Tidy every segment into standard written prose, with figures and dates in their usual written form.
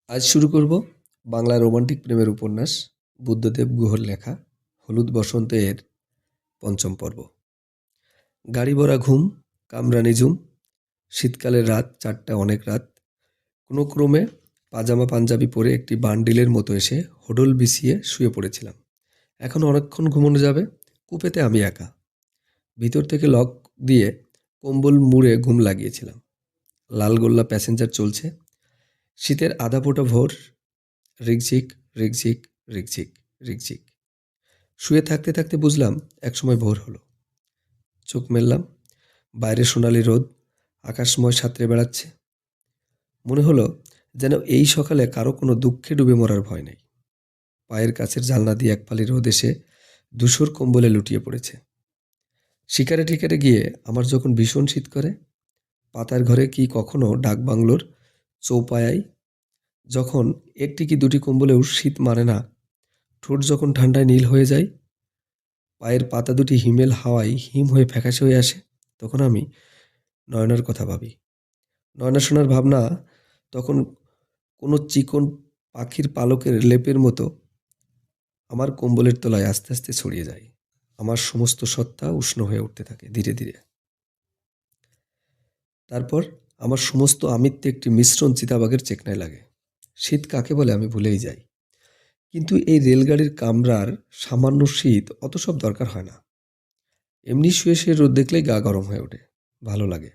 আজ শুরু করব বাংলা রোমান্টিক প্রেমের উপন্যাস বুদ্ধদেব গুহর লেখা হলুদ বসন্তের পঞ্চম পর্ব। গাড়ি ভরা ঘুম, কামরা নিঝুম, শীতকালের রাত, 4টা অনেক রাত। কোনো ক্রমে পাজামা পাঞ্জাবি পরে একটি বান্ডিলের মতো এসে হোডল বিছিয়ে শুয়ে পড়েছিলাম। এখন অনেকক্ষণ ঘুমানো যাবে। কুপেতে আমি একা। ভিতর থেকে লক দিয়ে কম্বল মুড়ে ঘুম লাগিয়েছিলাম। লালগোল্লা প্যাসেঞ্জার চলছে। শীতের আধা ফোঁটা ভোর। রিকঝিক রিকঝিক রিকঝিক রিকঝিক। শুয়ে থাকতে থাকতে বুঝলাম একসময় ভোর হলো। চোখ মেললাম। বাইরে সোনালি রোদ আকাশময় সাঁতরে বেড়াচ্ছে। মনে হলো যেন এই সকালে কারো কোনো দুঃখে ডুবে মরার ভয় নেই। পায়ের কাছের জানলা দিয়ে এক ফালি রোদ এসে ধূসর কম্বলে লুটিয়ে পড়েছে। শিকারে টিকারে গিয়ে আমার যখন ভীষণ শীত করে, পাতার ঘরে কি কখনো ডাকবাংলোর চৌপায়ায় যখন একটি কি দুটি কম্বলেও শীত মানে না, ঠোঁট যখন ঠান্ডায় নীল হয়ে যায়, পায়ের পাতা দুটি হিমেল হাওয়ায় হিম হয়ে ফ্যাকাশে হয়ে আসে, তখন আমি নয়নার কথা ভাবি। নয়না সোনার ভাবনা তখন কোনো চিকন পাখির পালকের লেপের মতো আমার কম্বলের তলায় আস্তে আস্তে ছড়িয়ে যায়। আমার সমস্ত সত্তা উষ্ণ হয়ে উঠতে থাকে ধীরে ধীরে। তারপর আমার সমস্ত আমিত্বে একটি মিশ্রণ চিতাবাঘের চেকনায় লাগে। শীত কাকে বলে আমি ভুলেই যাই। কিন্তু এই রেলগাড়ির কামরার সামান্য শীত অত সব দরকার হয় না। এমনি শুয়ে শুয়ে রোদ দেখলেই গা গরম হয়ে ওঠে, ভালো লাগে।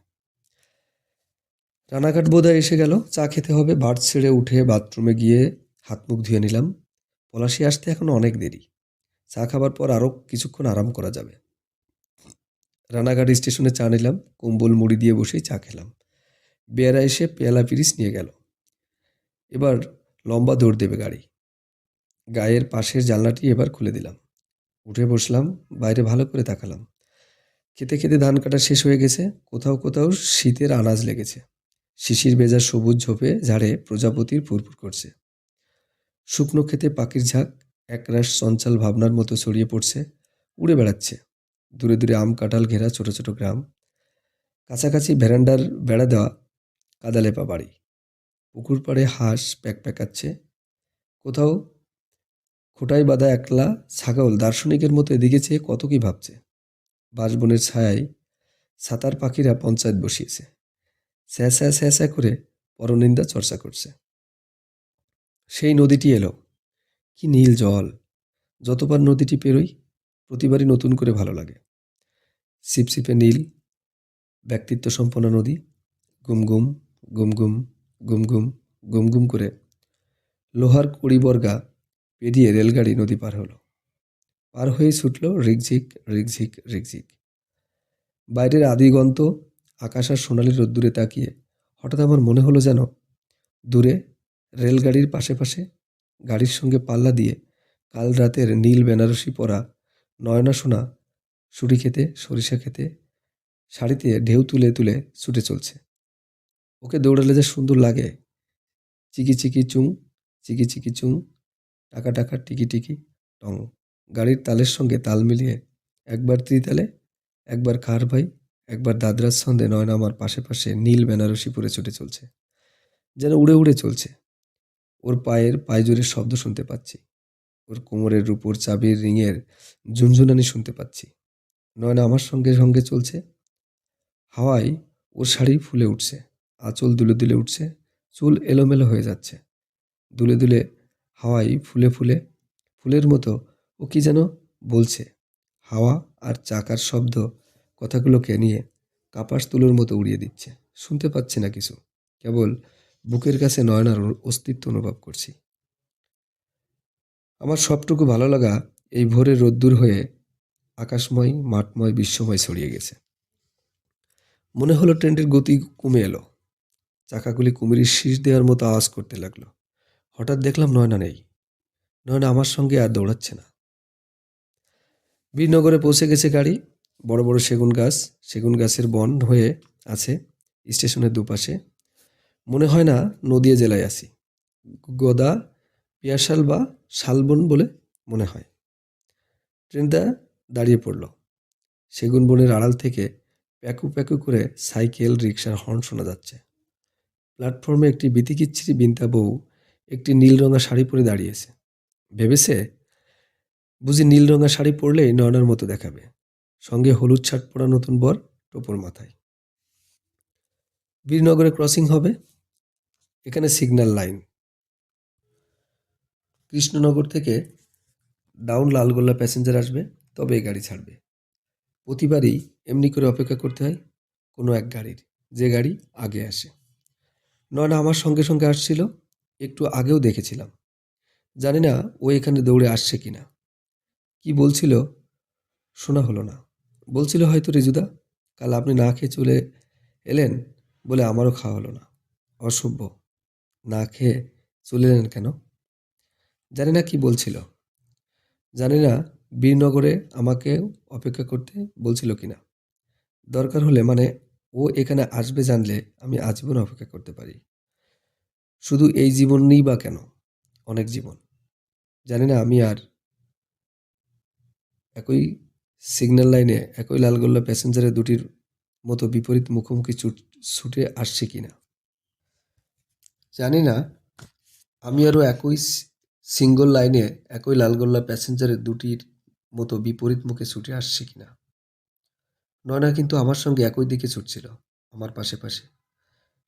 রানাঘাট বোধহয় এসে গেল। চা খেতে হবে। বার্থ ছেড়ে উঠে বাথরুমে গিয়ে হাত মুখ ধুয়ে নিলাম। পলাশি আসতে এখনো অনেক দেরি। চা খাবার পর আরও কিছুক্ষণ আরাম করা যাবে। রানাঘাট স্টেশনে চা নিলাম। কম্বল মুড়ি দিয়ে বসেই চা খেলাম। বেয়ারা এসে পেয়ালা পিরিচ নিয়ে গেল। এবার লম্বা দৌড় দেবে গাড়ি। গায়ের পাশের জানলাটি এবার খুলে দিলাম। উঠে বসলাম। বাইরে ভালো করে তাকালাম। খেতে খেতে ধান কাটা শেষ হয়ে গেছে। কোথাও কোথাও শীতের আনাজ লেগেছে। শিশির ভেজা সবুজ ঝোপে ঝাড়ে প্রজাপতির ফুরফুর করছে। শুকনো খেতে পাখির ঝাঁক একরাশ চঞ্চল ভাবনার মতো ছড়িয়ে পড়ছে, উড়ে বেড়াচ্ছে। দূরে দূরে আম কাঁঠাল ঘেরা ছোট ছোট গ্রাম, কাছাকাছি ভ্যারান্ডার বেড়া দেওয়া কাদালেপা বাড়ি। পুকুর পাড়ে হাঁস প্যাক প্যাকাচ্ছে। কোথাও খোঁটায় বাঁধা একলা ছাগল দার্শনিকের মতো এদিকে চেয়ে কত কি ভাবছে। বাঁশবনের ছায়ায় ছাতার পাখিরা পঞ্চায়েত বসিয়েছে। স্যাঁ স্যাঁ স্যাঁ স্যাঁ করে পরনিন্দা চর্চা করছে। সেই নদীটি এলো। কি নীল জল! যতবার নদীটি পেরোই প্রতিবারই নতুন করে ভালো লাগে। ছিপছিপে নীল, ব্যক্তিত্ব সম্পন্ন নদী। গুমগুম গুমগুম গুমগুম গুমগুম করে লোহার কড়িবর্গা পেরিয়ে রেলগাড়ি নদী পার হলো। পার হয়ে ছুটল রিকঝিক রিকঝিক রিকঝিক। বাইরের আদিগন্ত আকাশ আর সোনালি রোদ্দুরে তাকিয়ে হঠাৎ আমার মনে হলো যেন দূরে রেলগাড়ির পাশে পাশে গাড়ির সঙ্গে পাল্লা দিয়ে কাল রাতের নীল বেনারসি পরা নয়না সোনা সুরি খেতে সরিষা খেতে শাড়িতে ঢেউ তুলে তুলে ছুটে চলছে। ওকে দৌড়ালে যা সুন্দর লাগে! চিকি চিকি চুং, চিকি চিকি চুং, টাকা টাকা টিকি টিকি টং। গাড়ির তালের সঙ্গে তাল মিলিয়ে একবার ত্রিতালে, একবার কার ভাই, একবার দাদরার ছন্দে নয়না আমার পাশে পাশে নীল বেনারসি পরে ছুটে চলছে, যেন উড়ে উড়ে চলছে। ওর পায়ের পায়জোরের শব্দ শুনতে পাচ্ছি। ওর কোমরের রূপোর চাবির রিংয়ের ঝুনঝুনানি শুনতে পাচ্ছি। নয়না আমার সঙ্গে সঙ্গে চলছে। হাওয়ায় ওর শাড়ি ফুলে উঠছে, আঁচল দুলে দুলে উঠছে, চুল এলোমেলো হয়ে যাচ্ছে। দুলে দুলে হাওয়ায় ফুলে ফুলে ফুলের মতো ও কি যেন বলছে। হাওয়া আর চাকার শব্দ কথাগুলোকে নিয়ে কাপাস তুলোর মতো উড়িয়ে দিচ্ছে। শুনতে পাচ্ছি না কিছু, কেবল বুকের কাছে নয়নার অস্তিত্ব অনুভব করছি। আমার সবটুকু ভালো লাগা এই ভোরে রোদ্দুর হয়ে আকাশময় মাঠময় বিশ্বময় ছড়িয়ে গেছে। মনে হলো ট্রেনটির গতি কমে এলো। চাকাগুলি কুমিরের শীষ দেওয়ার মতো আওয়াজ করতে লাগলো। হঠাৎ দেখলাম নয়না নেই। নয়না আমার সঙ্গে আর দৌড়াচ্ছে না। বীরনগরে পৌঁছে গেছে গাড়ি। বড় বড় সেগুন গাছ, সেগুন গাছের বন হয়ে আছে স্টেশনের দুপাশে। মনে হয় না নদিয়া জেলায় আছি। গদা পিয়াশাল বা শালবন বলে মনে হয়। ট্রেনটা দাঁড়িয়ে পড়ল। সেগুন বনের আড়াল থেকে প্যাকু প্যাকু করে সাইকেল রিকশার হর্ন শোনা যাচ্ছে। প্ল্যাটফর্মে একটি বিতিকিচ্ছিরি বিন্তা বউ একটি নীল রঙা শাড়ি পরে দাঁড়িয়েছে। ভেবেছে বুঝি নীল রঙা শাড়ি পরলেই নয়নার মতো দেখাবে, সঙ্গে হলুদ শার্ট পরা নতুন বর, টোপর মাথায়। বীরনগরে ক্রসিং হবে, এখানে সিগন্যাল লাইন। কৃষ্ণনগর থেকে ডাউন লালগোল্লা প্যাসেঞ্জার আসবে, তবে এই গাড়ি ছাড়বে। প্রতিবারই এমনি করে অপেক্ষা করতে হয় কোনো এক গাড়ির, যে গাড়ি আগে আসে। নয়না আমার সঙ্গে সঙ্গে আসছিল, একটু আগেও দেখেছিলাম। জানি না ও এখানে দৌড়ে আসছে কিনা। কি বলছিল শোনা হলো না। বলছিল হয়তো, রিজুদা, কাল আপনি না খেয়ে চলে এলেন বলে আমারও খাওয়া হলো না। অসভ্য, না খেয়ে চলে এলেন কেন? জানি না কি বলছিল। জানি না বীরনগরে আমাকে অপেক্ষা করতে বলছিল কিনা। দরকার হলে, মানে ও এখানে আসবে জানলে আমি আজীবন অপেক্ষা করতে পারি। শুধু এই জীবনই বা কেন, অনেক জীবন। জানি না আমি আর একই সিগন্যাল লাইনে একই লালগোল্লা প্যাসেঞ্জারের দুটির মতো বিপরীত মুখোমুখি ছুটে আসছে কিনা। জানি না আমি আরও একই সিঙ্গল লাইনে একই লালগোল্লা প্যাসেঞ্জারের দুটির মতো বিপরীত মুখে ছুটে আসছে কিনা। নয়না কিন্তু আমার সঙ্গে একই দিকে ছুটছিল, আমার পাশে পাশে।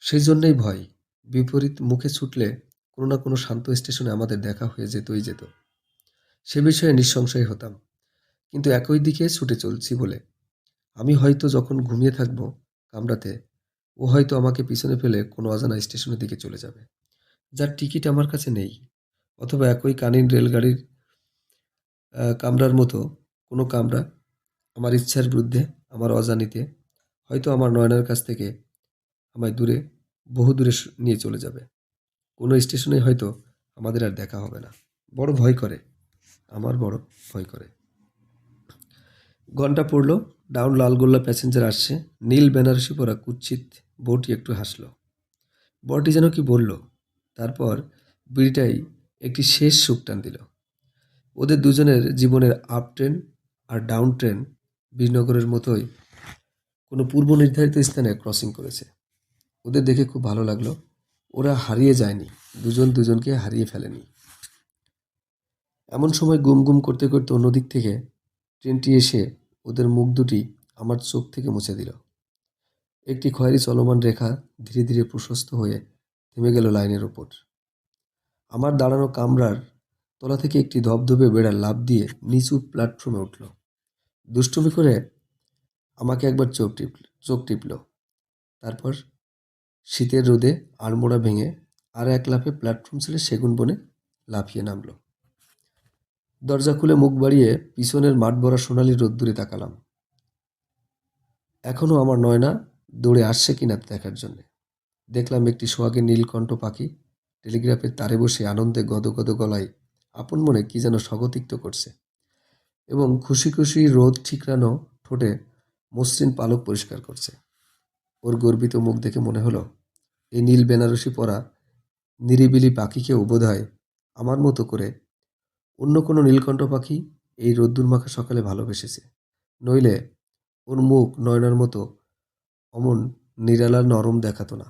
সেই জন্যই ভয়, বিপরীত মুখে ছুটলে কোনো না কোনো শান্ত স্টেশনে আমাদের দেখা হয়ে যেতই যেত। সে বিষয়ে নিঃসংশয় হতাম, কিন্তু একই দিকে ছুটে চলছি বলে আমি হয়তো যখন ঘুমিয়ে থাকবো কামরাতে, ও হয়তো আমাকে পিছনে ফেলে কোনো অজানা স্টেশনের দিকে চলে যাবে, যার টিকিট আমার কাছে নেই। অথবা একই কানিন রেলগাড়ির কামরার মতো কোনো কামরা আমার ইচ্ছার বিরুদ্ধে, আমার অজানিতে হয়তো আমার নয়নার কাছ থেকে আমায় দূরে, বহু দূরে নিয়ে চলে যাবে। কোনো স্টেশনে হয়তো আমাদের আর দেখা হবে না। বড় ভয় করে, আমার বড় ভয় করে। ঘন্টা পড়ল, ডাউন লালগোল্লা প্যাসেঞ্জার আসছে। নীল বেনারসি পরা কুৎসিত বউটি একটু হাসল। বরটি যেন কি বলল, তারপর বিড়িটাই একটি শেষ সুখ টান দিল। ওদের দুজনের জীবনের আপ ট্রেন আর ডাউন ট্রেন বীরনগরের মতোই কোনো পূর্ব নির্ধারিত স্থানে ক্রসিং করেছে। ওদের দেখে খুব ভালো লাগলো। ওরা হারিয়ে যায়নি, দুজন দুজনকে হারিয়ে ফেলেনি। এমন সময় গুম গুম করতে করতে অন্যদিক থেকে ট্রেনটি এসে ওদের মুখ দুটি আমার চোখ থেকে মুছে দিল। একটি খয়েরি চলমান রেখা ধীরে ধীরে প্রশস্ত হয়ে থেমে গেল লাইনের ওপর। আমার দাঁড়ানো কামরার তলা থেকে একটি ধবধবে বেড়া লাফ দিয়ে নিচু প্ল্যাটফর্মে উঠল। দুষ্টুমি করে আমাকে একবার চোখ টিপল। তারপর শীতের রোদে আড়মোড়া ভেঙে আর এক লাফে প্ল্যাটফর্ম ছেড়ে সেগুন বনে লাফিয়ে নামল। দরজা খুলে মুখ বাড়িয়ে পিছনের মাঠ ভরা সোনালি রোদ্দুরে তাকালাম। এখনও আমার নয়না দৌড়ে আসছে কিনা দেখার জন্যে। দেখলাম একটি সোহাগের নীলকণ্ঠ পাখি টেলিগ্রাফের তারে বসে আনন্দে গদগদ গলায় আপন মনে কি যেন স্বগতিক্ত করছে, এবং খুশি খুশি রোদ ঠিকরানো ঠোঁটে মসৃণ পালক পরিষ্কার করছে। ওর গর্বিত মুখ দেখে মনে হলো, এই নীল বেনারসি পরা নিরিবিলি পাখিকেও বোধহয় আমার মতো করে অন্য কোনো নীলকণ্ঠ পাখি এই রোদ্দুর মাখা সকালে ভালোবেসেছে। নইলে ওর মুখ নয়নার মতো অমন নিরালা নরম দেখাতো না।